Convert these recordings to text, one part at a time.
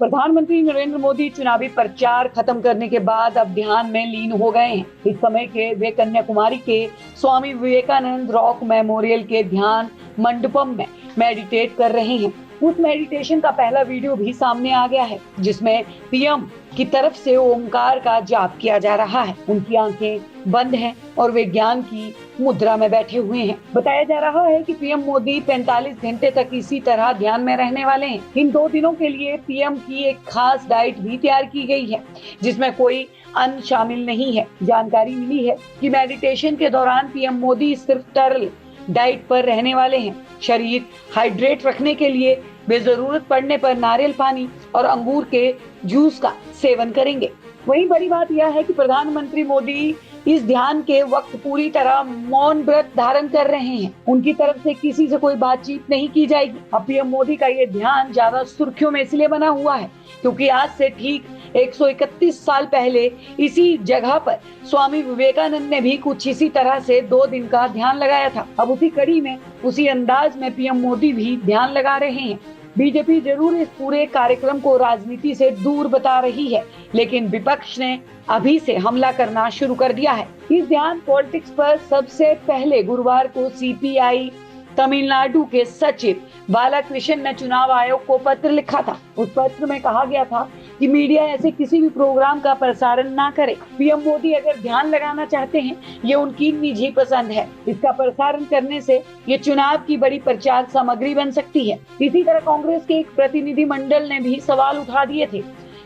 प्रधानमंत्री नरेंद्र मोदी चुनावी प्रचार खत्म करने के बाद अब ध्यान में लीन हो गए हैं। इस समय के वे कन्याकुमारी के स्वामी विवेकानंद रॉक मेमोरियल के ध्यान मंडपम में मेडिटेट कर रहे हैं। उस मेडिटेशन का पहला वीडियो भी सामने आ गया है, जिसमें पीएम की तरफ से ओमकार का जाप किया जा रहा है। उनकी आंखें बंद हैं और वे ज्ञान की मुद्रा में बैठे हुए हैं। बताया जा रहा है कि पीएम मोदी 45 घंटे तक इसी तरह ध्यान में रहने वाले हैं। इन 2 दिनों के लिए पीएम की एक खास डाइट भी तैयार की गई है, जिसमें कोई अन्न शामिल नहीं है। जानकारी मिली है कि मेडिटेशन के दौरान पीएम मोदी सिर्फ तरल डाइट पर रहने वाले हैं। शरीर हाइड्रेट रखने के लिए वे जरूरत पड़ने पर नारियल पानी और अंगूर के जूस का सेवन करेंगे। वहीं बड़ी बात यह है कि प्रधानमंत्री मोदी इस ध्यान के वक्त पूरी तरह मौन व्रत धारण कर रहे हैं। उनकी तरफ से किसी से कोई बातचीत नहीं की जाएगी। अब पीएम मोदी का ये ध्यान ज्यादा सुर्खियों में इसलिए बना हुआ है क्योंकि आज से ठीक 131 साल पहले इसी जगह पर स्वामी विवेकानंद ने भी कुछ इसी तरह से 2 दिन का ध्यान लगाया था। अब उसी कड़ी में, उसी अंदाज में पीएम मोदी भी ध्यान लगा रहे हैं। बीजेपी जरूर इस पूरे कार्यक्रम को राजनीति से दूर बता रही है, लेकिन विपक्ष ने अभी से हमला करना शुरू कर दिया है। इस ध्यान पॉलिटिक्स पर सबसे पहले गुरुवार को सीपीआई तमिलनाडु के सचिव बालाकृष्ण ने चुनाव आयोग को पत्र लिखा था। उस पत्र में कहा गया था कि मीडिया ऐसे किसी भी प्रोग्राम का प्रसारण ना करे। पीएम मोदी अगर ध्यान लगाना चाहते हैं, ये उनकी निजी पसंद है। इसका प्रसारण करने से ये चुनाव की बड़ी प्रचार सामग्री बन सकती है। इसी तरह कांग्रेस के एक प्रतिनिधि मंडल ने भी सवाल उठा दिए थे।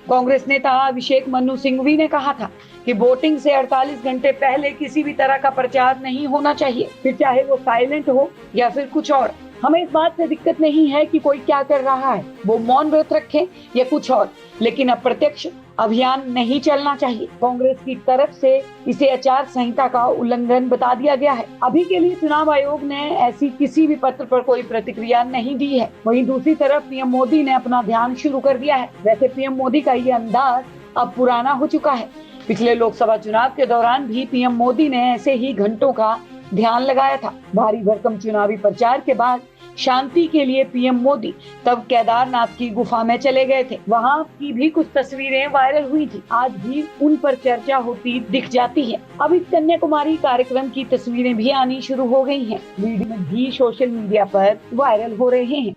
कांग्रेस नेता अभिषेक मनु सिंघवी ने कहा था कि वोटिंग से 48 घंटे पहले किसी भी तरह का प्रचार नहीं होना चाहिए, फिर चाहे वो साइलेंट हो या फिर कुछ और। हमें इस बात से दिक्कत नहीं है कि कोई क्या कर रहा है, वो मौन व्रत रखे या कुछ और, लेकिन अप्रत्यक्ष अभियान नहीं चलना चाहिए। कांग्रेस की तरफ से इसे आचार संहिता का उल्लंघन बता दिया गया है। अभी के लिए चुनाव आयोग ने ऐसी किसी भी पत्र पर कोई प्रतिक्रिया नहीं दी है। वहीं दूसरी तरफ पीएम मोदी ने अपना ध्यान शुरू कर दिया है। वैसे पीएम मोदी का ये अंदाज अब पुराना हो चुका है। पिछले लोकसभा चुनाव के दौरान भी पीएम मोदी ने ऐसे ही घंटों का ध्यान लगाया था। भारी भरकम चुनावी प्रचार के बाद शांति के लिए पीएम मोदी तब केदारनाथ की गुफा में चले गए थे। वहां की भी कुछ तस्वीरें वायरल हुई थी। आज भी उन पर चर्चा होती दिख जाती है। अब इस कन्याकुमारी कार्यक्रम की तस्वीरें भी आनी शुरू हो गई हैं। वीडियो भी सोशल मीडिया पर वायरल हो रहे हैं।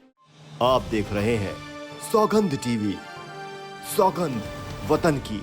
आप देख रहे हैं सौगंध टीवी, सौगंध वतन की।